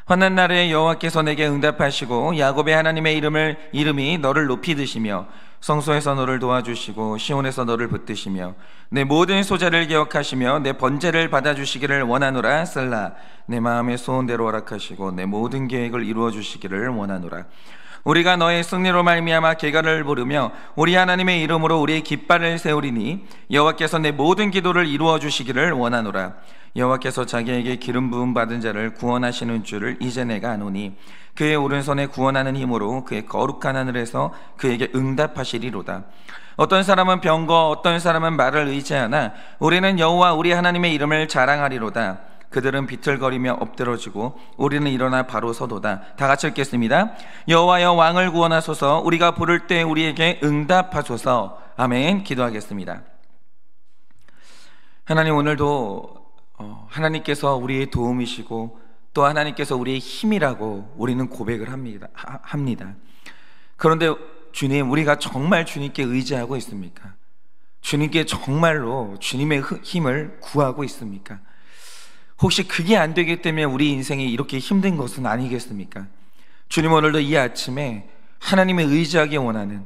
환난 날에 여호와께서 내게 응답하시고 야곱의 하나님의 이름이 너를 높이 드시며 성소에서 너를 도와주시고 시온에서 너를 붙드시며 내 모든 소자를 기억하시며 내 번제를 받아주시기를 원하노라. 셀라. 내 마음의 소원대로 허락하시고 내 모든 계획을 이루어 주시기를 원하노라. 우리가 너의 승리로 말미암아 개가를 부르며 우리 하나님의 이름으로 우리의 깃발을 세우리니 여호와께서 내 모든 기도를 이루어 주시기를 원하노라. 여호와께서 자기에게 기름 부음 받은 자를 구원하시는 줄을 이제 내가 아노니 그의 오른손에 구원하는 힘으로 그의 거룩한 하늘에서 그에게 응답하시리로다. 어떤 사람은 병거 어떤 사람은 말을 의지하나 우리는 여호와 우리 하나님의 이름을 자랑하리로다. 그들은 비틀거리며 엎드러지고 우리는 일어나 바로 서도다. 다 같이 읽겠습니다. 여호와여 왕을 구원하소서. 우리가 부를 때 우리에게 응답하소서. 아멘. 기도하겠습니다. 하나님, 오늘도 하나님께서 우리의 도움이시고 또 하나님께서 우리의 힘이라고 우리는 고백을 합니다. 그런데 주님, 우리가 정말 주님께 의지하고 있습니까? 주님께 정말로 주님의 힘을 구하고 있습니까? 혹시 그게 안 되기 때문에 우리 인생이 이렇게 힘든 것은 아니겠습니까? 주님, 오늘도 이 아침에 하나님을 의지하기 원하는,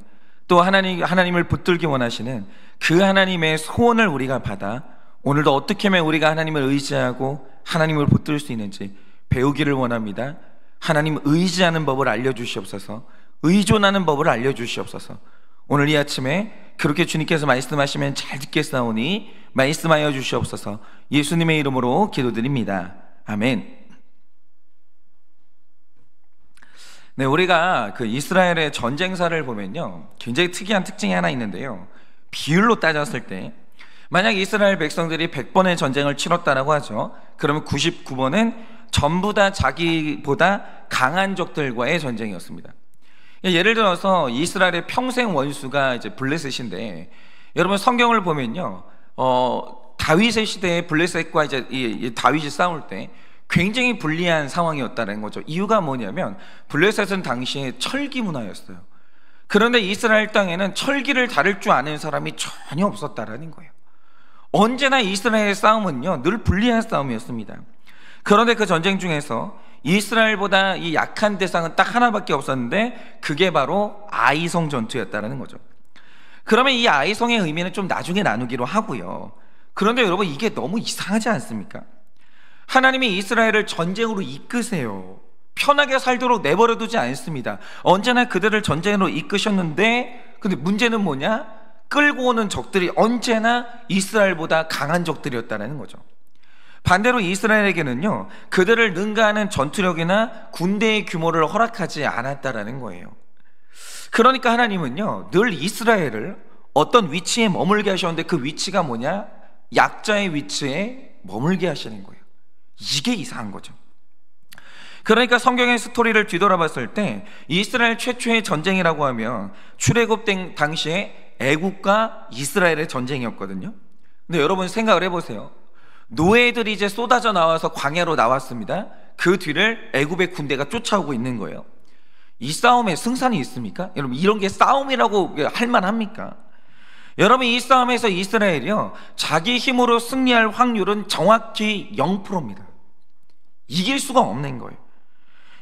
또 하나님을 붙들기 원하시는 그 하나님의 소원을 우리가 받아 오늘도 어떻게 하면 우리가 하나님을 의지하고 하나님을 붙들 수 있는지 배우기를 원합니다. 하나님 의지하는 법을 알려주시옵소서. 의존하는 법을 알려주시옵소서. 오늘 이 아침에 그렇게 주님께서 말씀하시면 잘 듣겠사오니 말씀하여 주시옵소서. 예수님의 이름으로 기도드립니다. 아멘. 네, 우리가 그 이스라엘의 전쟁사를 보면요, 굉장히 특이한 특징이 하나 있는데요, 비율로 따졌을 때 만약 이스라엘 백성들이 100번의 전쟁을 치렀다라고 하죠. 그러면 99번은 전부 다 자기보다 강한 적들과의 전쟁이었습니다. 예를 들어서 이스라엘의 평생 원수가 이제 블레셋인데, 여러분 성경을 보면요, 다윗의 시대에 블레셋과 이제 이 다윗이 싸울 때 굉장히 불리한 상황이었다는 거죠. 이유가 뭐냐면 블레셋은 당시에 철기 문화였어요. 그런데 이스라엘 땅에는 철기를 다룰 줄 아는 사람이 전혀 없었다라는 거예요. 언제나 이스라엘의 싸움은요, 늘 불리한 싸움이었습니다. 그런데 그 전쟁 중에서 이스라엘보다 이 약한 대상은 딱 하나밖에 없었는데 그게 바로 아이성 전투였다는 거죠. 그러면 이 아이성의 의미는 좀 나중에 나누기로 하고요. 그런데 여러분, 이게 너무 이상하지 않습니까? 하나님이 이스라엘을 전쟁으로 이끄세요. 편하게 살도록 내버려 두지 않습니다. 언제나 그들을 전쟁으로 이끄셨는데, 근데 문제는 뭐냐? 끌고 오는 적들이 언제나 이스라엘보다 강한 적들이었다는 거죠. 반대로 이스라엘에게는요, 그들을 능가하는 전투력이나 군대의 규모를 허락하지 않았다라는 거예요. 그러니까 하나님은요, 늘 이스라엘을 어떤 위치에 머물게 하셨는데 그 위치가 뭐냐? 약자의 위치에 머물게 하시는 거예요. 이게 이상한 거죠. 그러니까 성경의 스토리를 뒤돌아봤을 때 이스라엘 최초의 전쟁이라고 하면 출애굽 당시에 애국과 이스라엘의 전쟁이었거든요. 근데 여러분 생각을 해보세요. 노예들이 이제 쏟아져 나와서 광야로 나왔습니다. 그 뒤를 애굽의 군대가 쫓아오고 있는 거예요. 이 싸움에 승산이 있습니까? 여러분, 이런 게 싸움이라고 할 만합니까? 여러분, 이 싸움에서 이스라엘이요, 자기 힘으로 승리할 확률은 정확히 0%입니다. 이길 수가 없는 거예요.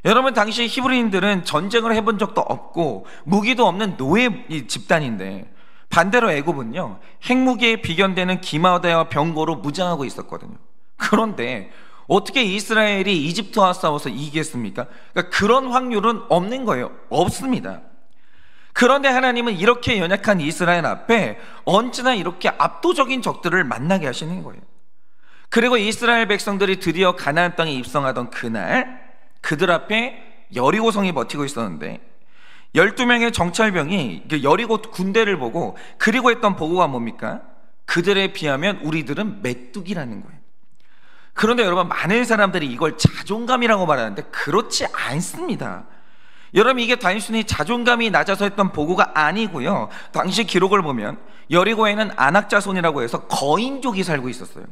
여러분, 당시 히브리인들은 전쟁을 해본 적도 없고 무기도 없는 노예 집단인데, 반대로 애굽은요, 핵무기에 비견되는 기마대와 병거로 무장하고 있었거든요. 그런데 어떻게 이스라엘이 이집트와 싸워서 이기겠습니까? 그러니까 그런 확률은 없는 거예요. 없습니다. 그런데 하나님은 이렇게 연약한 이스라엘 앞에 언제나 이렇게 압도적인 적들을 만나게 하시는 거예요. 그리고 이스라엘 백성들이 드디어 가나안 땅에 입성하던 그날, 그들 앞에 여리고성이 버티고 있었는데 12명의 정찰병이 여리고 군대를 보고 그리고 했던 보고가 뭡니까? 그들에 비하면 우리들은 메뚜기라는 거예요. 그런데 여러분, 많은 사람들이 이걸 자존감이라고 말하는데 그렇지 않습니다. 여러분, 이게 단순히 자존감이 낮아서 했던 보고가 아니고요, 당시 기록을 보면 여리고에는 안악자손이라고 해서 거인족이 살고 있었어요.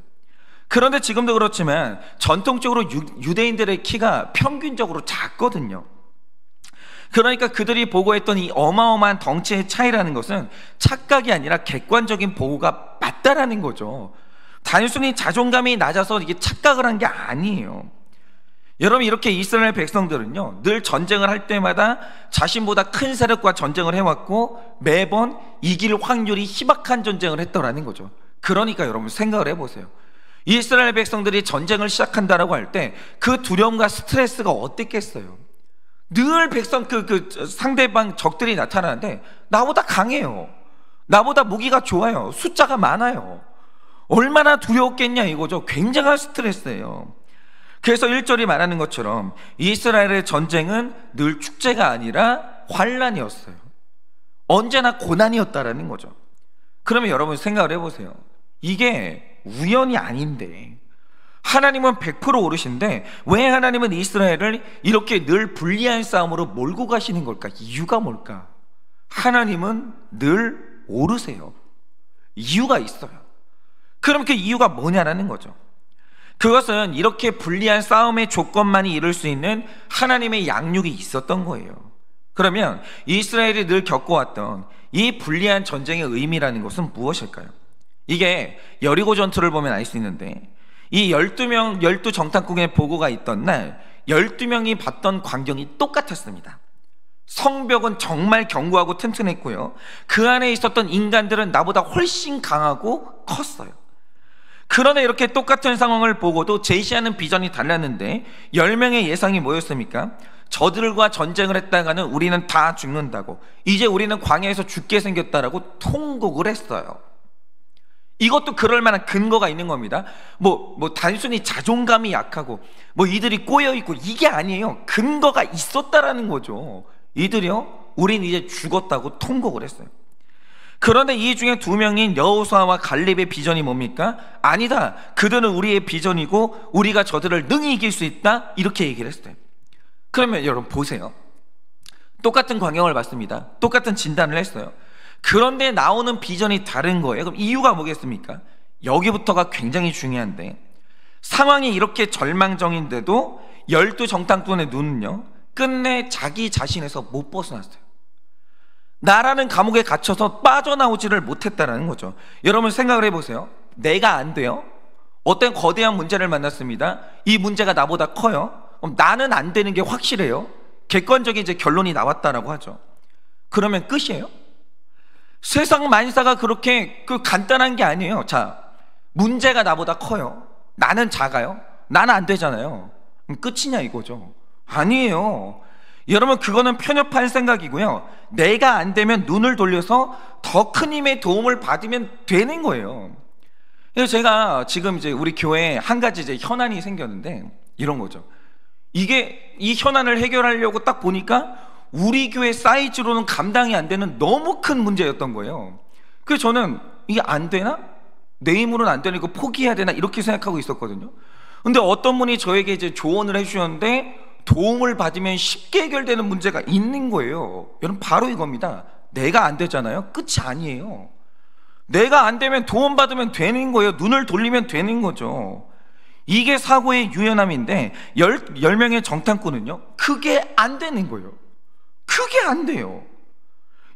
그런데 지금도 그렇지만 전통적으로 유대인들의 키가 평균적으로 작거든요. 그러니까 그들이 보고했던 이 어마어마한 덩치의 차이라는 것은 착각이 아니라 객관적인 보고가 맞다라는 거죠. 단순히 자존감이 낮아서 이게 착각을 한 게 아니에요. 여러분, 이렇게 이스라엘 백성들은요, 늘 전쟁을 할 때마다 자신보다 큰 세력과 전쟁을 해왔고 매번 이길 확률이 희박한 전쟁을 했더라는 거죠. 그러니까 여러분 생각을 해보세요. 이스라엘 백성들이 전쟁을 시작한다라고 할 때 그 두려움과 스트레스가 어땠겠어요? 늘 상대방 적들이 나타나는데 나보다 강해요. 나보다 무기가 좋아요. 숫자가 많아요. 얼마나 두려웠겠냐 이거죠. 굉장한 스트레스예요. 그래서 1절이 말하는 것처럼 이스라엘의 전쟁은 늘 축제가 아니라 환란이었어요. 언제나 고난이었다라는 거죠. 그러면 여러분 생각을 해보세요. 이게 우연이 아닌데 하나님은 100% 오르신데 왜 하나님은 이스라엘을 이렇게 늘 불리한 싸움으로 몰고 가시는 걸까? 이유가 뭘까? 하나님은 늘 오르세요. 이유가 있어요. 그럼 그 이유가 뭐냐라는 거죠. 그것은 이렇게 불리한 싸움의 조건만이 이룰 수 있는 하나님의 양육이 있었던 거예요. 그러면 이스라엘이 늘 겪어왔던 이 불리한 전쟁의 의미라는 것은 무엇일까요? 이게 여리고 전투를 보면 알 수 있는데 이 12 정탐꾼의 보고가 있던 날 12명이 봤던 광경이 똑같았습니다. 성벽은 정말 견고하고 튼튼했고요, 그 안에 있었던 인간들은 나보다 훨씬 강하고 컸어요. 그러나 이렇게 똑같은 상황을 보고도 제시하는 비전이 달랐는데 10명의 예상이 뭐였습니까? 저들과 전쟁을 했다가는 우리는 다 죽는다고, 이제 우리는 광야에서 죽게 생겼다라고 통곡을 했어요. 이것도 그럴 만한 근거가 있는 겁니다. 단순히 자존감이 약하고 이들이 꼬여있고 이게 아니에요. 근거가 있었다라는 거죠. 이들이요, 우린 이제 죽었다고 통곡을 했어요. 그런데 이 중에 2명인 여호수아와 갈렙의 비전이 뭡니까? 아니다, 그들은 우리의 비전이고 우리가 저들을 능히 이길 수 있다, 이렇게 얘기를 했어요. 그러면 여러분 보세요. 똑같은 광경을 봤습니다. 똑같은 진단을 했어요. 그런데 나오는 비전이 다른 거예요. 그럼 이유가 뭐겠습니까? 여기부터가 굉장히 중요한데, 상황이 이렇게 절망적인데도 12 정탐꾼의 눈은요, 끝내 자기 자신에서 못 벗어났어요. 나라는 감옥에 갇혀서 빠져나오지를 못했다는 거죠. 여러분 생각을 해보세요. 내가 안 돼요? 어떤 거대한 문제를 만났습니다. 이 문제가 나보다 커요. 그럼 나는 안 되는 게 확실해요. 객관적인 이제 결론이 나왔다라고 하죠. 그러면 끝이에요? 세상 만사가 그렇게 간단한 게 아니에요. 자, 문제가 나보다 커요. 나는 작아요. 나는 안 되잖아요. 그럼 끝이냐 이거죠. 아니에요. 여러분, 그거는 편협한 생각이고요, 내가 안 되면 눈을 돌려서 더 큰 힘의 도움을 받으면 되는 거예요. 그래서 제가 지금 이제 우리 교회에 한 가지 이제 현안이 생겼는데 이런 거죠. 이 현안을 해결하려고 딱 보니까 우리 교회 사이즈로는 감당이 안 되는 너무 큰 문제였던 거예요. 그래서 저는 이게 안 되나? 내 힘으로는 안 되니까 포기해야 되나? 이렇게 생각하고 있었거든요. 근데 어떤 분이 저에게 이제 조언을 해주셨는데 도움을 받으면 쉽게 해결되는 문제가 있는 거예요. 여러분, 바로 이겁니다. 내가 안 되잖아요. 끝이 아니에요. 내가 안 되면 도움 받으면 되는 거예요. 눈을 돌리면 되는 거죠. 이게 사고의 유연함인데 10명의 정탐꾼은요, 그게 안 되는 거예요. 그게 안 돼요.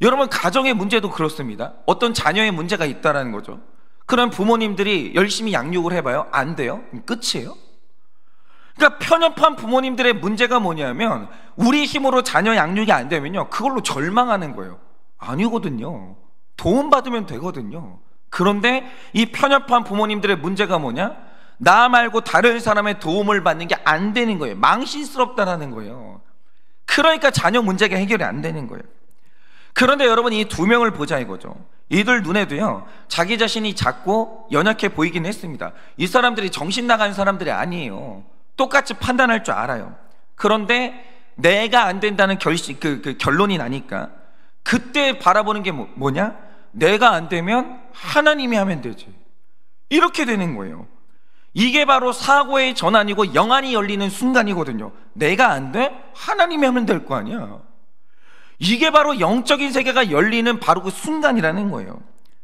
여러분, 가정의 문제도 그렇습니다. 어떤 자녀의 문제가 있다라는 거죠. 그럼 부모님들이 열심히 양육을 해봐요. 안 돼요? 끝이에요? 그러니까 편협한 부모님들의 문제가 뭐냐면 우리 힘으로 자녀 양육이 안 되면요, 그걸로 절망하는 거예요. 아니거든요. 도움받으면 되거든요. 그런데 이 편협한 부모님들의 문제가 뭐냐? 나 말고 다른 사람의 도움을 받는 게 안 되는 거예요. 망신스럽다라는 거예요. 그러니까 자녀 문제가 해결이 안 되는 거예요. 그런데 여러분, 이 2명을 보자 이거죠. 이들 눈에도요, 자기 자신이 작고 연약해 보이긴 했습니다. 이 사람들이 정신 나간 사람들이 아니에요. 똑같이 판단할 줄 알아요. 그런데 내가 안 된다는 결론이 나니까 그때 바라보는 게 뭐냐? 내가 안 되면 하나님이 하면 되지, 이렇게 되는 거예요. 이게 바로 사고의 전환이고 영안이 열리는 순간이거든요. 내가 안 돼? 하나님이 하면 될 거 아니야. 이게 바로 영적인 세계가 열리는 바로 그 순간이라는 거예요.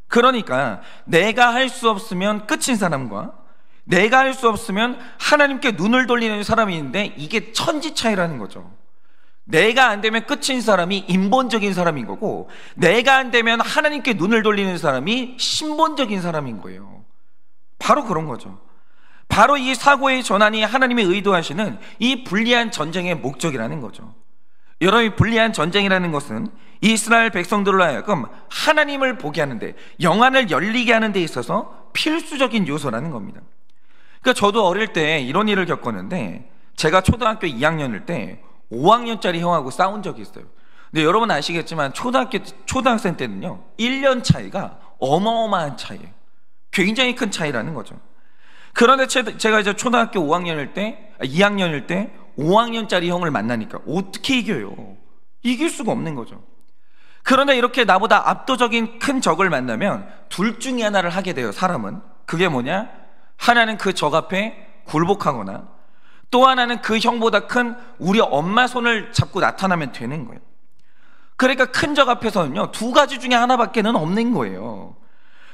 그러니까 내가 할 수 없으면 끝인 사람과 내가 할 수 없으면 하나님께 눈을 돌리는 사람이 있는데, 이게 천지 차이라는 거죠. 내가 안 되면 끝인 사람이 인본적인 사람인 거고, 내가 안 되면 하나님께 눈을 돌리는 사람이 신본적인 사람인 거예요. 바로 그런 거죠. 바로 이 사고의 전환이 하나님이 의도하시는 이 불리한 전쟁의 목적이라는 거죠. 여러분, 이 불리한 전쟁이라는 것은 이스라엘 백성들로 하여금 하나님을 보게 하는데, 영안을 열리게 하는 데 있어서 필수적인 요소라는 겁니다. 그러니까 저도 어릴 때 이런 일을 겪었는데, 제가 초등학교 2학년일 때 5학년짜리 형하고 싸운 적이 있어요. 근데 여러분 아시겠지만 초등학생 때는요 1년 차이가 어마어마한 차이예요. 굉장히 큰 차이라는 거죠. 그런데 제가 이제 초등학교 2학년일 때 5학년짜리 형을 만나니까 어떻게 이겨요? 이길 수가 없는 거죠. 그런데 이렇게 나보다 압도적인 큰 적을 만나면 둘 중에 하나를 하게 돼요, 사람은. 그게 뭐냐? 하나는 그 적 앞에 굴복하거나, 또 하나는 그 형보다 큰 우리 엄마 손을 잡고 나타나면 되는 거예요. 그러니까 큰 적 앞에서는요 두 가지 중에 하나밖에는 없는 거예요.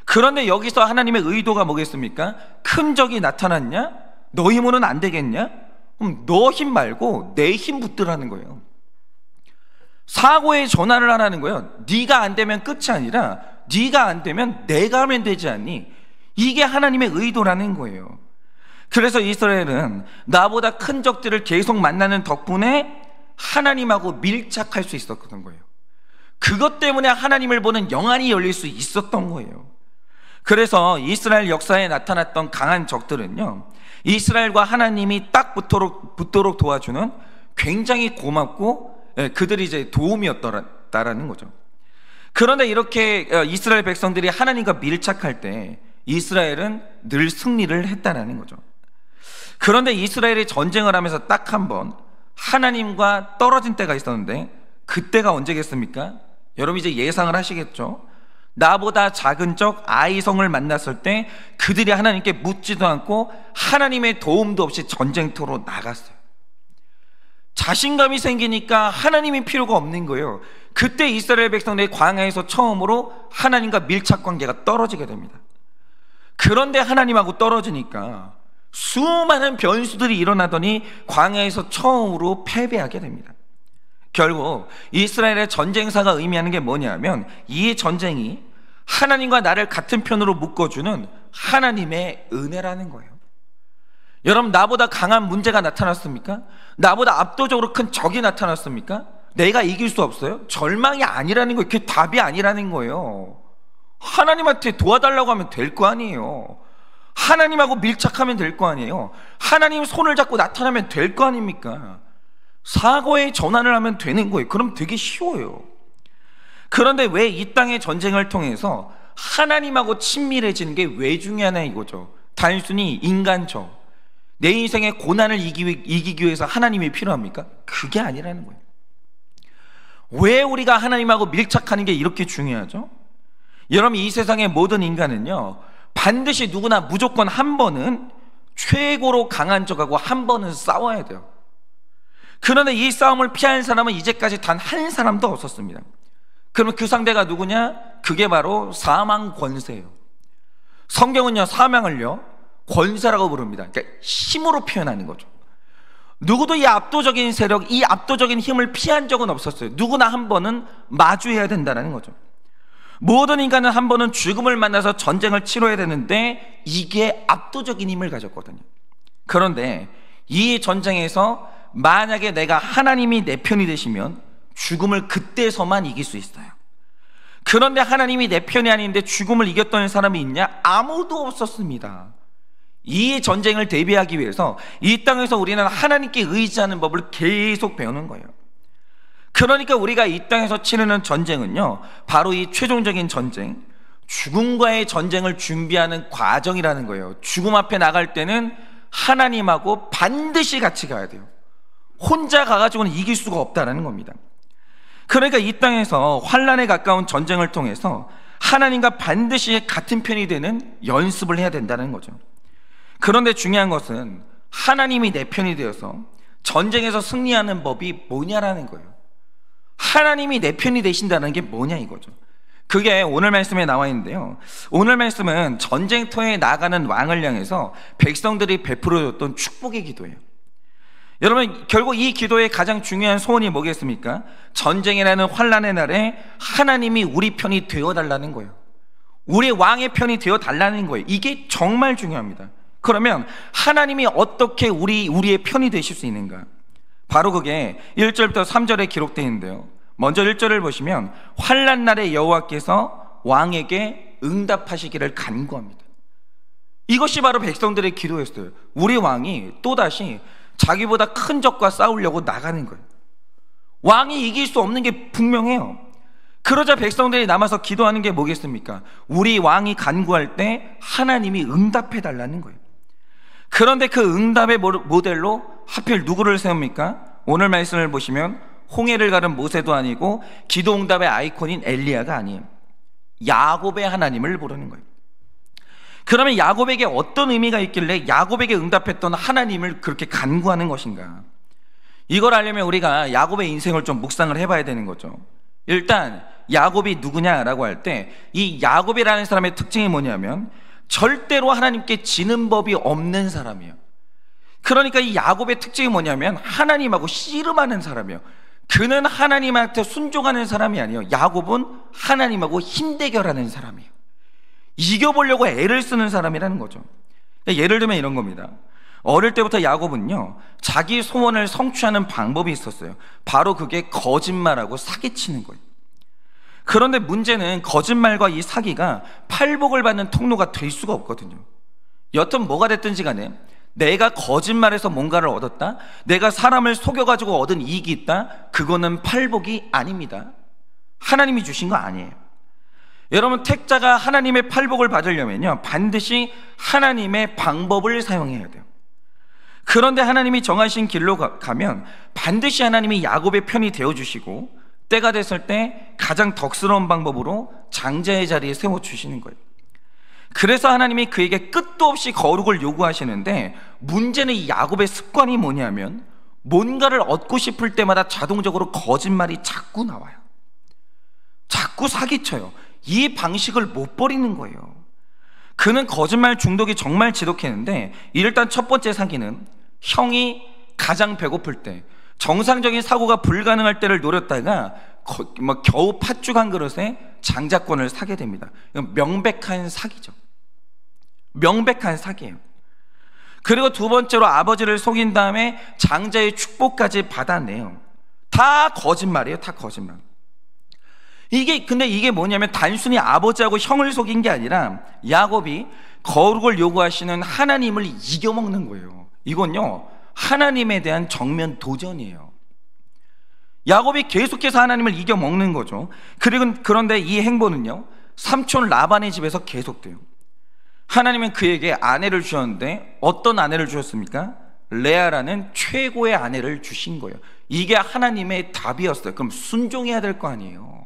그런데 여기서 하나님의 의도가 뭐겠습니까? 큰 적이 나타났냐? 너 힘으로는 안 되겠냐? 그럼 너 힘 말고 내 힘 붙들라는 거예요. 사고의 전환을 하라는 거예요. 네가 안 되면 끝이 아니라 네가 안 되면 내가 하면 되지 않니? 이게 하나님의 의도라는 거예요. 그래서 이스라엘은 나보다 큰 적들을 계속 만나는 덕분에 하나님하고 밀착할 수 있었던 거예요. 그것 때문에 하나님을 보는 영안이 열릴 수 있었던 거예요. 그래서 이스라엘 역사에 나타났던 강한 적들은요 이스라엘과 하나님이 딱 붙도록 도와주는 굉장히 고맙고 그들이 이제 도움이었다라는 거죠. 그런데 이렇게 이스라엘 백성들이 하나님과 밀착할 때 이스라엘은 늘 승리를 했다라는 거죠. 그런데 이스라엘이 전쟁을 하면서 딱 한 번 하나님과 떨어진 때가 있었는데, 그때가 언제겠습니까? 여러분 이제 예상을 하시겠죠? 나보다 작은 적 아이성을 만났을 때 그들이 하나님께 묻지도 않고 하나님의 도움도 없이 전쟁터로 나갔어요. 자신감이 생기니까 하나님이 필요가 없는 거예요. 그때 이스라엘 백성들이 광야에서 처음으로 하나님과 밀착 관계가 떨어지게 됩니다. 그런데 하나님하고 떨어지니까 수많은 변수들이 일어나더니 광야에서 처음으로 패배하게 됩니다. 결국 이스라엘의 전쟁사가 의미하는 게 뭐냐면, 이 전쟁이 하나님과 나를 같은 편으로 묶어주는 하나님의 은혜라는 거예요. 여러분, 나보다 강한 문제가 나타났습니까? 나보다 압도적으로 큰 적이 나타났습니까? 내가 이길 수 없어요? 절망이 아니라는 거예요. 그게 답이 아니라는 거예요. 하나님한테 도와달라고 하면 될 거 아니에요. 하나님하고 밀착하면 될 거 아니에요. 하나님 손을 잡고 나타나면 될 거 아닙니까? 사고의 전환을 하면 되는 거예요. 그럼 되게 쉬워요. 그런데 왜 이 땅의 전쟁을 통해서 하나님하고 친밀해지는 게 왜 중요하냐 이거죠. 단순히 인간적 내 인생의 고난을 이기기 위해서 하나님이 필요합니까? 그게 아니라는 거예요. 왜 우리가 하나님하고 밀착하는 게 이렇게 중요하죠? 여러분, 이 세상의 모든 인간은요 반드시 누구나 무조건 한 번은 최고로 강한 적하고 한 번은 싸워야 돼요. 그런데 이 싸움을 피한 사람은 이제까지 단 한 사람도 없었습니다. 그러면 그 상대가 누구냐? 그게 바로 사망 권세예요. 성경은요 사망을요 권세라고 부릅니다. 그러니까 힘으로 표현하는 거죠. 누구도 이 압도적인 세력, 이 압도적인 힘을 피한 적은 없었어요. 누구나 한 번은 마주해야 된다는 거죠. 모든 인간은 한 번은 죽음을 만나서 전쟁을 치러야 되는데 이게 압도적인 힘을 가졌거든요. 그런데 이 전쟁에서 만약에 내가 하나님이 내 편이 되시면 죽음을 그때서만 이길 수 있어요. 그런데 하나님이 내 편이 아닌데 죽음을 이겼던 사람이 있냐? 아무도 없었습니다. 이 전쟁을 대비하기 위해서 이 땅에서 우리는 하나님께 의지하는 법을 계속 배우는 거예요. 그러니까 우리가 이 땅에서 치르는 전쟁은요 바로 이 최종적인 전쟁, 죽음과의 전쟁을 준비하는 과정이라는 거예요. 죽음 앞에 나갈 때는 하나님하고 반드시 같이 가야 돼요. 혼자 가가지고는 이길 수가 없다는 겁니다. 그러니까 이 땅에서 환난에 가까운 전쟁을 통해서 하나님과 반드시 같은 편이 되는 연습을 해야 된다는 거죠. 그런데 중요한 것은 하나님이 내 편이 되어서 전쟁에서 승리하는 법이 뭐냐라는 거예요. 하나님이 내 편이 되신다는 게 뭐냐 이거죠. 그게 오늘 말씀에 나와 있는데요, 오늘 말씀은 전쟁터에 나가는 왕을 향해서 백성들이 베풀어줬던 축복의 기도예요. 여러분, 결국 이 기도의 가장 중요한 소원이 뭐겠습니까? 전쟁이라는 환난의 날에 하나님이 우리 편이 되어달라는 거예요. 우리 왕의 편이 되어달라는 거예요. 이게 정말 중요합니다. 그러면 하나님이 어떻게 우리의 편이 되실 수 있는가? 바로 그게 1절부터 3절에 기록되어 있는데요. 먼저 1절을 보시면 환난 날에 여호와께서 왕에게 응답하시기를 간구합니다. 이것이 바로 백성들의 기도였어요. 우리 왕이 또다시 자기보다 큰 적과 싸우려고 나가는 거예요. 왕이 이길 수 없는 게 분명해요. 그러자 백성들이 남아서 기도하는 게 뭐겠습니까? 우리 왕이 간구할 때 하나님이 응답해 달라는 거예요. 그런데 그 응답의 모델로 하필 누구를 세웁니까? 오늘 말씀을 보시면 홍해를 가른 모세도 아니고 기도 응답의 아이콘인 엘리야가 아니에요. 야곱의 하나님을 부르는 거예요. 그러면 야곱에게 어떤 의미가 있길래 야곱에게 응답했던 하나님을 그렇게 간구하는 것인가? 이걸 알려면 우리가 야곱의 인생을 좀 묵상을 해봐야 되는 거죠. 일단 야곱이 누구냐라고 할 때 이 야곱이라는 사람의 특징이 뭐냐면 절대로 하나님께 지는 법이 없는 사람이에요. 그러니까 이 야곱의 특징이 뭐냐면 하나님하고 씨름하는 사람이에요. 그는 하나님한테 순종하는 사람이 아니에요. 야곱은 하나님하고 힘대결하는 사람이에요. 이겨보려고 애를 쓰는 사람이라는 거죠. 예를 들면 이런 겁니다. 어릴 때부터 야곱은요, 자기 소원을 성취하는 방법이 있었어요. 바로 그게 거짓말하고 사기치는 거예요. 그런데 문제는 거짓말과 이 사기가 팔복을 받는 통로가 될 수가 없거든요. 여튼 뭐가 됐든지 간에 내가 거짓말해서 뭔가를 얻었다, 내가 사람을 속여가지고 얻은 이익이 있다, 그거는 팔복이 아닙니다. 하나님이 주신 거 아니에요. 여러분, 택자가 하나님의 팔복을 받으려면요, 반드시 하나님의 방법을 사용해야 돼요. 그런데 하나님이 정하신 길로 가면 반드시 하나님이 야곱의 편이 되어주시고 때가 됐을 때 가장 덕스러운 방법으로 장자의 자리에 세워주시는 거예요. 그래서 하나님이 그에게 끝도 없이 거룩을 요구하시는데, 문제는 이 야곱의 습관이 뭐냐면 뭔가를 얻고 싶을 때마다 자동적으로 거짓말이 자꾸 나와요. 자꾸 사기쳐요. 이 방식을 못 버리는 거예요. 그는 거짓말 중독이 정말 지독했는데, 일단 첫 번째 사기는 형이 가장 배고플 때, 정상적인 사고가 불가능할 때를 노렸다가 겨우 팥죽 한 그릇에 장자권을 사게 됩니다. 이건 명백한 사기죠. 명백한 사기예요. 그리고 두 번째로 아버지를 속인 다음에 장자의 축복까지 받아내요. 다 거짓말이에요. 다 거짓말. 근데 이게 뭐냐면 단순히 아버지하고 형을 속인 게 아니라 야곱이 거룩을 요구하시는 하나님을 이겨먹는 거예요. 이건요, 하나님에 대한 정면 도전이에요. 야곱이 계속해서 하나님을 이겨먹는 거죠. 그런데 이 행보는요, 삼촌 라반의 집에서 계속돼요. 하나님은 그에게 아내를 주셨는데 어떤 아내를 주셨습니까? 레아라는 최고의 아내를 주신 거예요. 이게 하나님의 답이었어요. 그럼 순종해야 될 거 아니에요.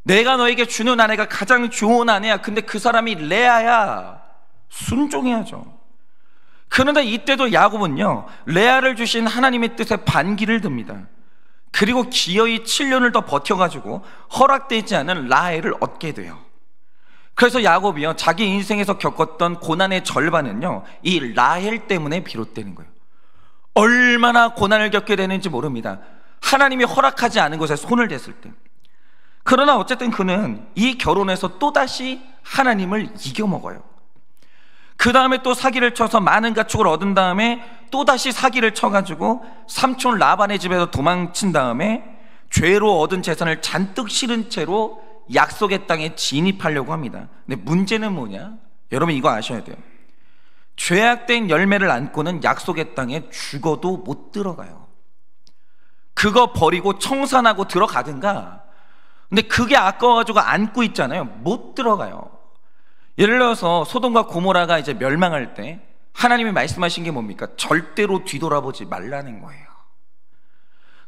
내가 너에게 주는 아내가 가장 좋은 아내야. 근데 그 사람이 레아야. 순종해야죠. 그런데 이때도 야곱은요, 레아를 주신 하나님의 뜻에 반기를 듭니다. 그리고 기어이 7년을 더 버텨가지고 허락되지 않은 라헬을 얻게 돼요. 그래서 야곱이요, 자기 인생에서 겪었던 고난의 절반은요, 이 라헬 때문에 비롯되는 거예요. 얼마나 고난을 겪게 되는지 모릅니다. 하나님이 허락하지 않은 것에 손을 댔을 때. 그러나 어쨌든 그는 이 결혼에서 또다시 하나님을 이겨먹어요. 그 다음에 또 사기를 쳐서 많은 가축을 얻은 다음에 또다시 사기를 쳐가지고 삼촌 라반의 집에서 도망친 다음에 죄로 얻은 재산을 잔뜩 실은 채로 약속의 땅에 진입하려고 합니다. 근데 문제는 뭐냐? 여러분 이거 아셔야 돼요. 죄악된 열매를 안고는 약속의 땅에 죽어도 못 들어가요. 그거 버리고 청산하고 들어가든가. 근데 그게 아까워가지고 안고 있잖아요. 못 들어가요. 예를 들어서 소돔과 고모라가 이제 멸망할 때 하나님이 말씀하신 게 뭡니까? 절대로 뒤돌아보지 말라는 거예요.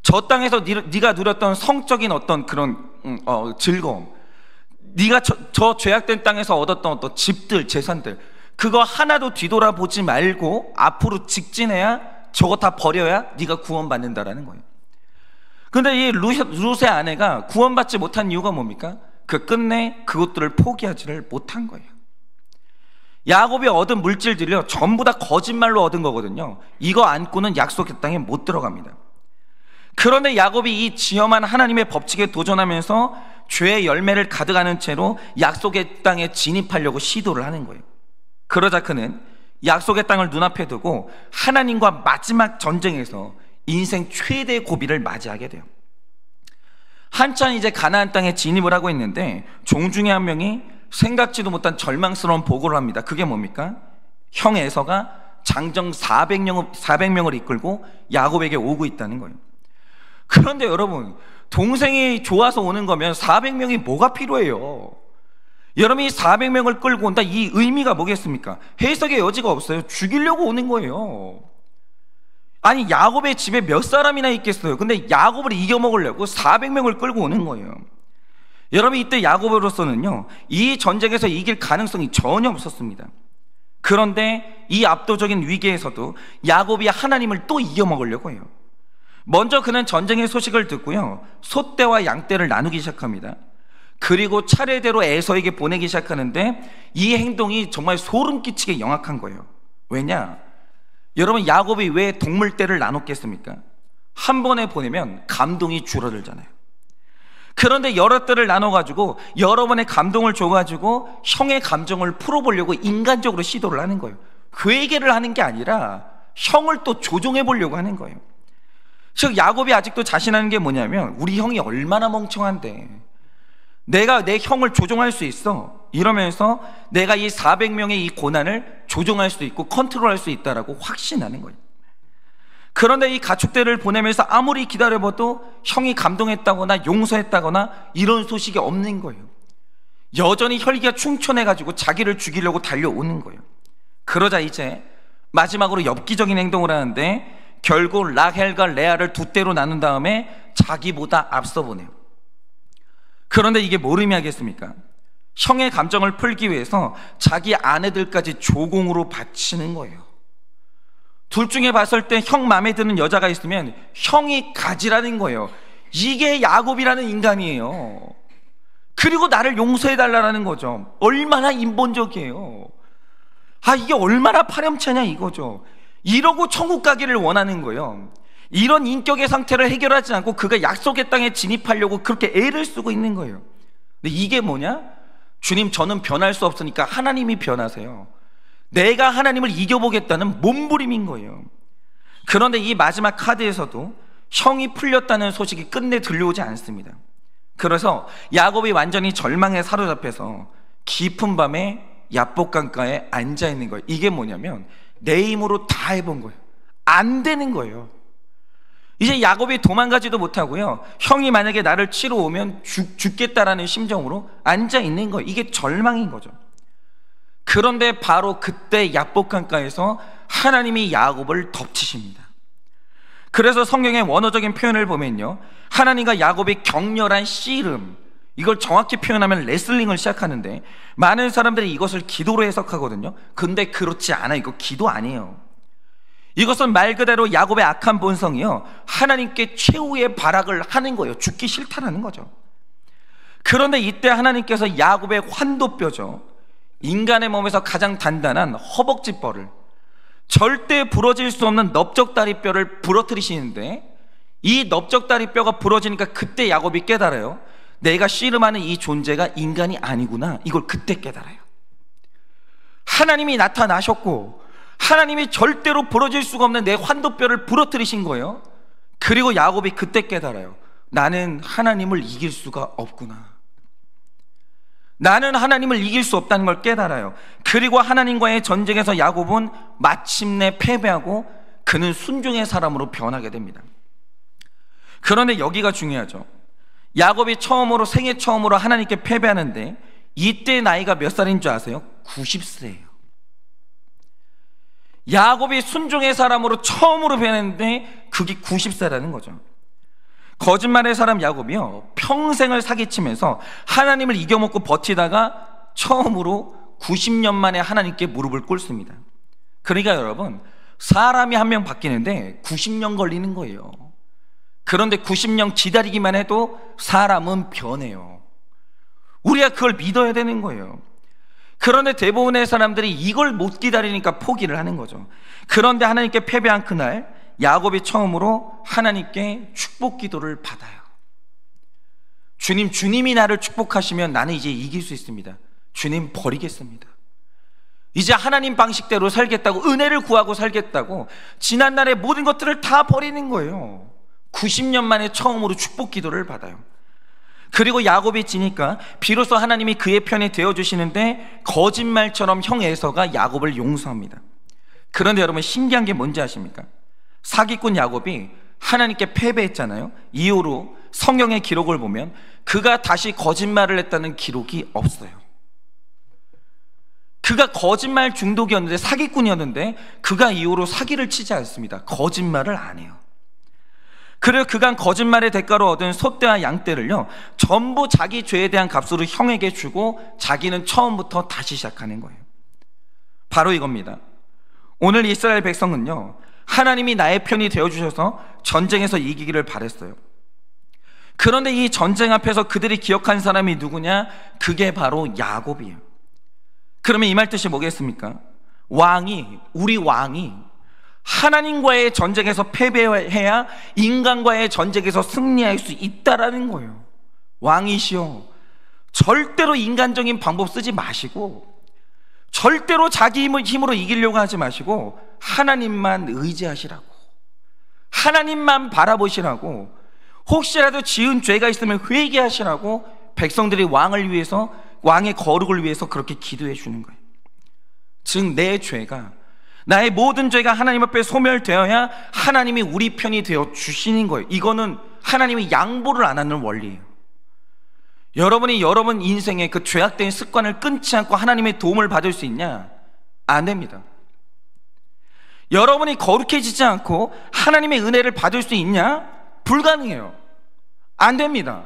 저 땅에서 네가 누렸던 성적인 어떤 그런 즐거움, 네가 저 죄악된 땅에서 얻었던 어떤 집들, 재산들, 그거 하나도 뒤돌아보지 말고 앞으로 직진해야, 저거 다 버려야 네가 구원받는다라는 거예요. 근데 이 룻의 아내가 구원받지 못한 이유가 뭡니까? 끝내 그것들을 포기하지를 못한 거예요. 야곱이 얻은 물질들이요, 전부 다 거짓말로 얻은 거거든요. 이거 안고는 약속의 땅에 못 들어갑니다. 그런데 야곱이 이 지엄한 하나님의 법칙에 도전하면서 죄의 열매를 가득하는 채로 약속의 땅에 진입하려고 시도를 하는 거예요. 그러자 그는 약속의 땅을 눈앞에 두고 하나님과 마지막 전쟁에서 인생 최대의 고비를 맞이하게 돼요. 한참 이제 가나안 땅에 진입을 하고 있는데 종 중에 한 명이 생각지도 못한 절망스러운 보고를 합니다. 그게 뭡니까? 형 에서가 장정 400명을 이끌고 야곱에게 오고 있다는 거예요. 그런데 여러분, 동생이 좋아서 오는 거면 400명이 뭐가 필요해요? 여러분이 400명을 끌고 온다, 이 의미가 뭐겠습니까? 해석의 여지가 없어요. 죽이려고 오는 거예요. 아니, 야곱의 집에 몇 사람이나 있겠어요? 근데 야곱을 이겨먹으려고 400명을 끌고 오는 거예요. 여러분, 이때 야곱으로서는요, 이 전쟁에서 이길 가능성이 전혀 없었습니다. 그런데 이 압도적인 위기에서도 야곱이 하나님을 또 이겨먹으려고 해요. 먼저 그는 전쟁의 소식을 듣고요, 소떼와 양떼를 나누기 시작합니다. 그리고 차례대로 에서에게 보내기 시작하는데 이 행동이 정말 소름 끼치게 영악한 거예요. 왜냐? 여러분, 야곱이 왜 동물떼를 나눴겠습니까? 한 번에 보내면 감동이 줄어들잖아요. 그런데 여러 떼를 나눠가지고 여러 번의 감동을 줘가지고 형의 감정을 풀어보려고 인간적으로 시도를 하는 거예요. 괴계를 하는 게 아니라 형을 또 조종해 보려고 하는 거예요. 즉 야곱이 아직도 자신하는 게 뭐냐면, 우리 형이 얼마나 멍청한데 내가 내 형을 조종할 수 있어, 이러면서 내가 이 400명의 이 고난을 조종할 수 있고 컨트롤할 수 있다라고 확신하는 거예요. 그런데 이 가축대를 보내면서 아무리 기다려봐도 형이 감동했다거나 용서했다거나 이런 소식이 없는 거예요. 여전히 혈기가 충천해가지고 자기를 죽이려고 달려오는 거예요. 그러자 이제 마지막으로 엽기적인 행동을 하는데 결국 라헬과 레아를 두 떼로 나눈 다음에 자기보다 앞서 보내요. 그런데 이게 뭘 의미하겠습니까? 형의 감정을 풀기 위해서 자기 아내들까지 조공으로 바치는 거예요. 둘 중에 봤을 때 형 마음에 드는 여자가 있으면 형이 가지라는 거예요. 이게 야곱이라는 인간이에요. 그리고 나를 용서해달라는 거죠. 얼마나 인본적이에요. 이게 얼마나 파렴치하냐 이거죠. 이러고 천국 가기를 원하는 거예요. 이런 인격의 상태를 해결하지 않고 그가 약속의 땅에 진입하려고 그렇게 애를 쓰고 있는 거예요. 근데 이게 뭐냐? 주님, 저는 변할 수 없으니까 하나님이 변하세요. 내가 하나님을 이겨보겠다는 몸부림인 거예요. 그런데 이 마지막 카드에서도 형이 풀렸다는 소식이 끝내 들려오지 않습니다. 그래서 야곱이 완전히 절망에 사로잡혀서 깊은 밤에 야복강가에 앉아있는 거예요. 이게 뭐냐면 내 힘으로 다 해본 거예요. 안 되는 거예요. 이제 야곱이 도망가지도 못하고요, 형이 만약에 나를 치러 오면 죽겠다라는 심정으로 앉아있는 거예요. 이게 절망인 거죠. 그런데 바로 그때 야복강가에서 하나님이 야곱을 덮치십니다. 그래서 성경의 원어적인 표현을 보면요, 하나님과 야곱의 격렬한 씨름, 이걸 정확히 표현하면 레슬링을 시작하는데 많은 사람들이 이것을 기도로 해석하거든요. 근데 그렇지 않아요. 이거 기도 아니에요. 이것은 말 그대로 야곱의 악한 본성이요, 하나님께 최후의 발악을 하는 거예요. 죽기 싫다라는 거죠. 그런데 이때 하나님께서 야곱의 환도뼈죠, 인간의 몸에서 가장 단단한 허벅지 뼈를, 절대 부러질 수 없는 넓적다리뼈를 부러뜨리시는데, 이 넓적다리뼈가 부러지니까 그때 야곱이 깨달아요. 내가 씨름하는 이 존재가 인간이 아니구나. 이걸 그때 깨달아요. 하나님이 나타나셨고 하나님이 절대로 부러질 수가 없는 내 환도뼈를 부러뜨리신 거예요. 그리고 야곱이 그때 깨달아요. 나는 하나님을 이길 수가 없구나. 나는 하나님을 이길 수 없다는 걸 깨달아요. 그리고 하나님과의 전쟁에서 야곱은 마침내 패배하고 그는 순종의 사람으로 변하게 됩니다. 그런데 여기가 중요하죠. 야곱이 생애 처음으로 하나님께 패배하는데 이때 나이가 몇 살인 줄 아세요? 90세예요. 야곱이 순종의 사람으로 처음으로 변했는데 그게 90세라는 거죠. 거짓말의 사람 야곱이요, 평생을 사기치면서 하나님을 이겨먹고 버티다가 처음으로 90년 만에 하나님께 무릎을 꿇습니다. 그러니까 여러분, 사람이 한 명 바뀌는데 90년 걸리는 거예요. 그런데 90년 기다리기만 해도 사람은 변해요. 우리가 그걸 믿어야 되는 거예요. 그런데 대부분의 사람들이 이걸 못 기다리니까 포기를 하는 거죠. 그런데 하나님께 패배한 그날 야곱이 처음으로 하나님께 축복 기도를 받아요. 주님이 나를 축복하시면 나는 이제 이길 수 있습니다. 주님, 버리겠습니다. 이제 하나님 방식대로 살겠다고, 은혜를 구하고 살겠다고 지난날의 모든 것들을 다 버리는 거예요. 90년 만에 처음으로 축복 기도를 받아요. 그리고 야곱이 지니까 비로소 하나님이 그의 편에 되어주시는데 거짓말처럼 형 에서가 야곱을 용서합니다. 그런데 여러분, 신기한 게 뭔지 아십니까? 사기꾼 야곱이 하나님께 패배했잖아요. 이후로 성경의 기록을 보면 그가 다시 거짓말을 했다는 기록이 없어요. 그가 거짓말 중독이었는데, 사기꾼이었는데 그가 이후로 사기를 치지 않습니다. 거짓말을 안 해요. 그래서 그간 거짓말의 대가로 얻은 소떼와 양떼를요 전부 자기 죄에 대한 값으로 형에게 주고 자기는 처음부터 다시 시작하는 거예요. 바로 이겁니다. 오늘 이스라엘 백성은요 하나님이 나의 편이 되어주셔서 전쟁에서 이기기를 바랬어요. 그런데 이 전쟁 앞에서 그들이 기억한 사람이 누구냐? 그게 바로 야곱이에요. 그러면 이 말 뜻이 뭐겠습니까? 우리 왕이 하나님과의 전쟁에서 패배해야 인간과의 전쟁에서 승리할 수 있다라는 거예요. 왕이시여, 절대로 인간적인 방법 쓰지 마시고, 절대로 자기 힘으로 이기려고 하지 마시고 하나님만 의지하시라고, 하나님만 바라보시라고, 혹시라도 지은 죄가 있으면 회개하시라고 백성들이 왕을 위해서, 왕의 거룩을 위해서 그렇게 기도해 주는 거예요. 즉 내 죄가, 나의 모든 죄가 하나님 앞에 소멸되어야 하나님이 우리 편이 되어 주시는 거예요. 이거는 하나님이 양보를 안 하는 원리예요. 여러분이 여러분 인생의 그 죄악된 습관을 끊지 않고 하나님의 도움을 받을 수 있냐? 안 됩니다. 여러분이 거룩해지지 않고 하나님의 은혜를 받을 수 있냐? 불가능해요. 안 됩니다.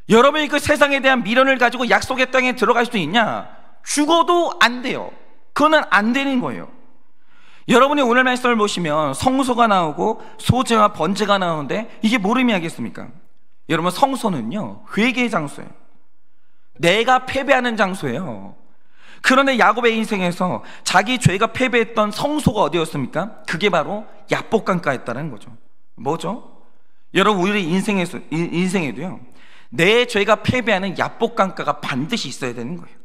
여러분이 그 세상에 대한 미련을 가지고 약속의 땅에 들어갈 수 있냐? 죽어도 안 돼요. 그거는 안 되는 거예요. 여러분이 오늘 말씀을 보시면 성소가 나오고 소제와 번제가 나오는데 이게 뭘 의미하겠습니까? 여러분, 성소는요 회개의 장소예요. 내가 패배하는 장소예요. 그런데 야곱의 인생에서 자기 죄가 패배했던 성소가 어디였습니까? 그게 바로 야복강가였다는 거죠. 뭐죠? 여러분, 우리 인생에도요 내 죄가 패배하는 야복강가가 반드시 있어야 되는 거예요.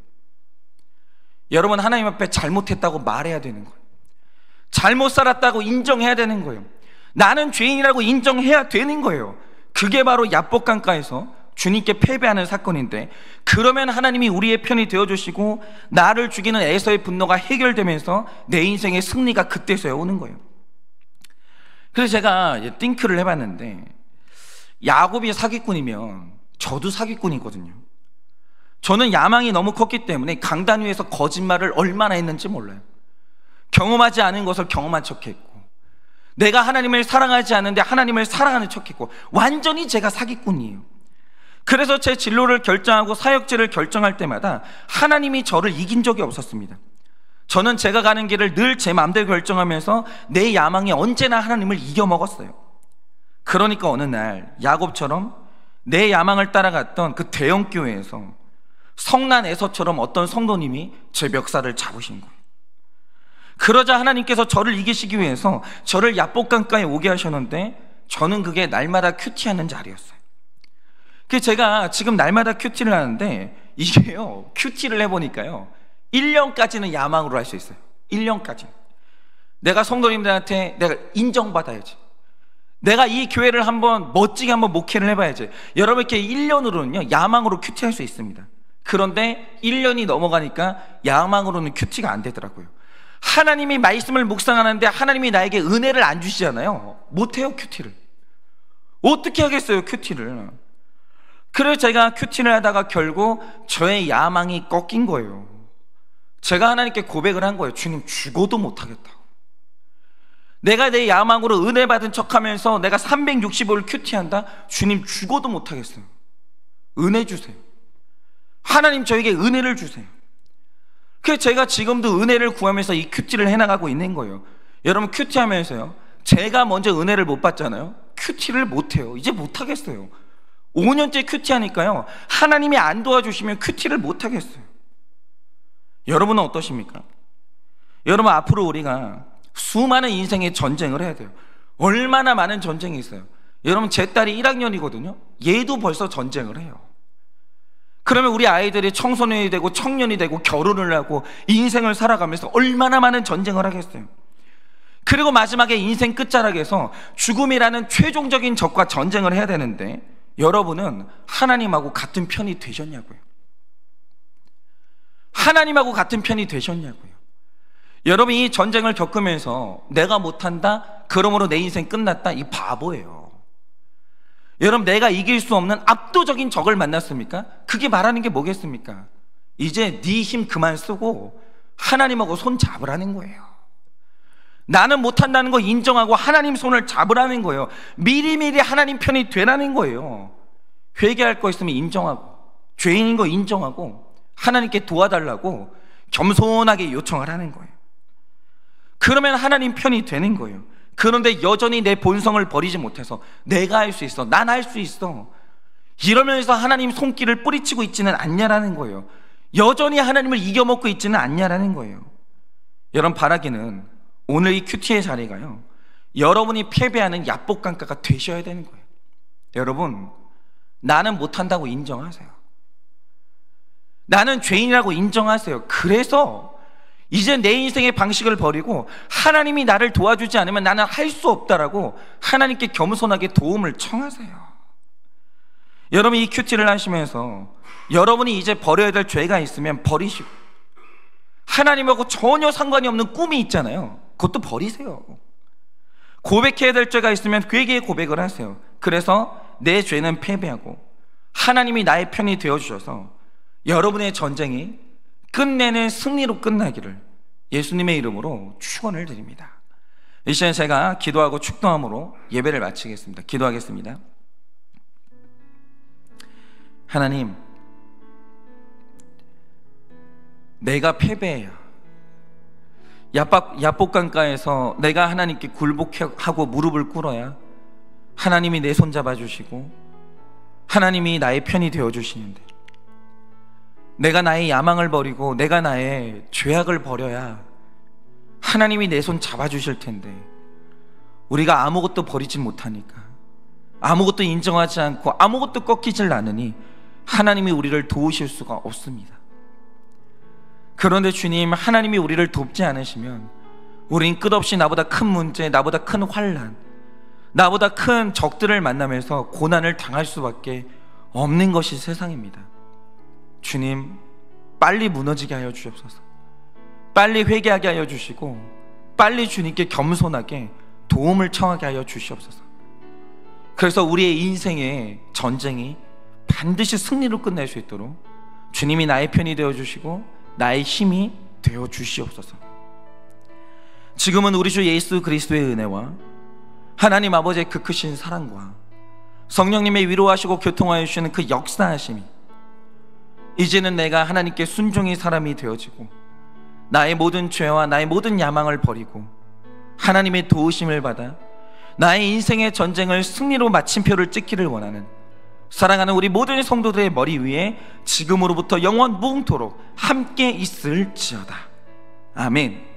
여러분, 하나님 앞에 잘못했다고 말해야 되는 거예요. 잘못 살았다고 인정해야 되는 거예요. 나는 죄인이라고 인정해야 되는 거예요. 그게 바로 야복강가에서 주님께 패배하는 사건인데, 그러면 하나님이 우리의 편이 되어주시고 나를 죽이는 에서의 분노가 해결되면서 내 인생의 승리가 그때서야 오는 거예요. 그래서 제가 띵크를 해봤는데, 야곱이 사기꾼이면 저도 사기꾼이거든요. 저는 야망이 너무 컸기 때문에 강단 위에서 거짓말을 얼마나 했는지 몰라요. 경험하지 않은 것을 경험한 척했고, 내가 하나님을 사랑하지 않는데 하나님을 사랑하는 척했고, 완전히 제가 사기꾼이에요. 그래서 제 진로를 결정하고 사역지를 결정할 때마다 하나님이 저를 이긴 적이 없었습니다. 저는 제가 가는 길을 늘 제 마음대로 결정하면서 내 야망이 언제나 하나님을 이겨먹었어요. 그러니까 어느 날 야곱처럼 내 야망을 따라갔던 그 대형교회에서 성난 에서처럼 어떤 성도님이 제 멱살을 잡으신 거예요. 그러자 하나님께서 저를 이기시기 위해서 저를 야복강가에 오게 하셨는데, 저는 그게 날마다 큐티하는 자리였어요. 그래서 제가 지금 날마다 큐티를 하는데, 이게요 큐티를 해보니까요 1년까지는 야망으로 할 수 있어요. 1년까지 내가 성도님들한테 내가 인정받아야지, 내가 이 교회를 한번 멋지게 한번 목회를 해봐야지. 여러분, 이렇게 1년으로는요 야망으로 큐티할 수 있습니다. 그런데 1년이 넘어가니까 야망으로는 큐티가 안 되더라고요. 하나님이 말씀을 묵상하는데 하나님이 나에게 은혜를 안 주시잖아요. 못해요 큐티를. 어떻게 하겠어요 큐티를. 그래서 제가 큐티를 하다가 결국 저의 야망이 꺾인 거예요. 제가 하나님께 고백을 한 거예요. 주님, 죽어도 못하겠다고. 내가 내 야망으로 은혜 받은 척하면서 내가 365일 큐티한다? 주님, 죽어도 못하겠어요. 은혜 주세요. 하나님, 저에게 은혜를 주세요. 그래서 제가 지금도 은혜를 구하면서 이 큐티를 해나가고 있는 거예요. 여러분, 큐티하면서요 제가 먼저 은혜를 못 받잖아요. 큐티를 못해요. 이제 못하겠어요. 5년째 큐티하니까요 하나님이 안 도와주시면 큐티를 못하겠어요. 여러분은 어떠십니까? 여러분, 앞으로 우리가 수많은 인생의 전쟁을 해야 돼요. 얼마나 많은 전쟁이 있어요. 여러분, 제 딸이 1학년이거든요 얘도 벌써 전쟁을 해요. 그러면 우리 아이들이 청소년이 되고 청년이 되고 결혼을 하고 인생을 살아가면서 얼마나 많은 전쟁을 하겠어요. 그리고 마지막에 인생 끝자락에서 죽음이라는 최종적인 적과 전쟁을 해야 되는데, 여러분은 하나님하고 같은 편이 되셨냐고요. 하나님하고 같은 편이 되셨냐고요. 여러분이 이 전쟁을 겪으면서 내가 못한다, 그러므로 내 인생 끝났다, 이 바보예요. 여러분, 내가 이길 수 없는 압도적인 적을 만났습니까? 그게 말하는 게 뭐겠습니까? 이제 네 힘 그만 쓰고 하나님하고 손 잡으라는 거예요. 나는 못한다는 거 인정하고 하나님 손을 잡으라는 거예요. 미리미리 하나님 편이 되라는 거예요. 회개할 거 있으면 인정하고, 죄인인 거 인정하고, 하나님께 도와달라고 겸손하게 요청하라는 거예요. 그러면 하나님 편이 되는 거예요. 그런데 여전히 내 본성을 버리지 못해서 내가 할 수 있어, 난 할 수 있어, 이러면서 하나님 손길을 뿌리치고 있지는 않냐라는 거예요. 여전히 하나님을 이겨먹고 있지는 않냐라는 거예요. 여러분, 바라기는 오늘 이 큐티의 자리가요, 여러분이 패배하는 야복강가가 되셔야 되는 거예요. 여러분, 나는 못한다고 인정하세요. 나는 죄인이라고 인정하세요. 그래서 이제 내 인생의 방식을 버리고 하나님이 나를 도와주지 않으면 나는 할 수 없다라고 하나님께 겸손하게 도움을 청하세요. 여러분, 이 큐티를 하시면서 여러분이 이제 버려야 될 죄가 있으면 버리시고, 하나님하고 전혀 상관이 없는 꿈이 있잖아요, 그것도 버리세요. 고백해야 될 죄가 있으면 그에게 고백을 하세요. 그래서 내 죄는 패배하고 하나님이 나의 편이 되어주셔서 여러분의 전쟁이 끝내는 승리로 끝나기를 예수님의 이름으로 축원을 드립니다. 이 시간 제가 기도하고 축도함으로 예배를 마치겠습니다. 기도하겠습니다. 하나님, 내가 패배해야, 야복강가에서 내가 하나님께 굴복하고 무릎을 꿇어야 하나님이 내 손 잡아주시고 하나님이 나의 편이 되어주시는데, 내가 나의 야망을 버리고 내가 나의 죄악을 버려야 하나님이 내 손 잡아주실 텐데, 우리가 아무것도 버리지 못하니까, 아무것도 인정하지 않고 아무것도 꺾이질 않으니 하나님이 우리를 도우실 수가 없습니다. 그런데 주님, 하나님이 우리를 돕지 않으시면 우린 끝없이 나보다 큰 문제, 나보다 큰 환난, 나보다 큰 적들을 만나면서 고난을 당할 수밖에 없는 것이 세상입니다. 주님, 빨리 무너지게 하여 주옵소서. 빨리 회개하게 하여 주시고 빨리 주님께 겸손하게 도움을 청하게 하여 주시옵소서. 그래서 우리의 인생의 전쟁이 반드시 승리로 끝낼 수 있도록 주님이 나의 편이 되어주시고 나의 힘이 되어주시옵소서. 지금은 우리 주 예수 그리스도의 은혜와 하나님 아버지의 그 크신 사랑과 성령님의 위로하시고 교통하여 주시는 그 역사하심이, 이제는 내가 하나님께 순종의 사람이 되어지고 나의 모든 죄와 나의 모든 야망을 버리고 하나님의 도우심을 받아 나의 인생의 전쟁을 승리로 마침표를 찍기를 원하는 사랑하는 우리 모든 성도들의 머리 위에 지금으로부터 영원 무궁토록 함께 있을지어다. 아멘.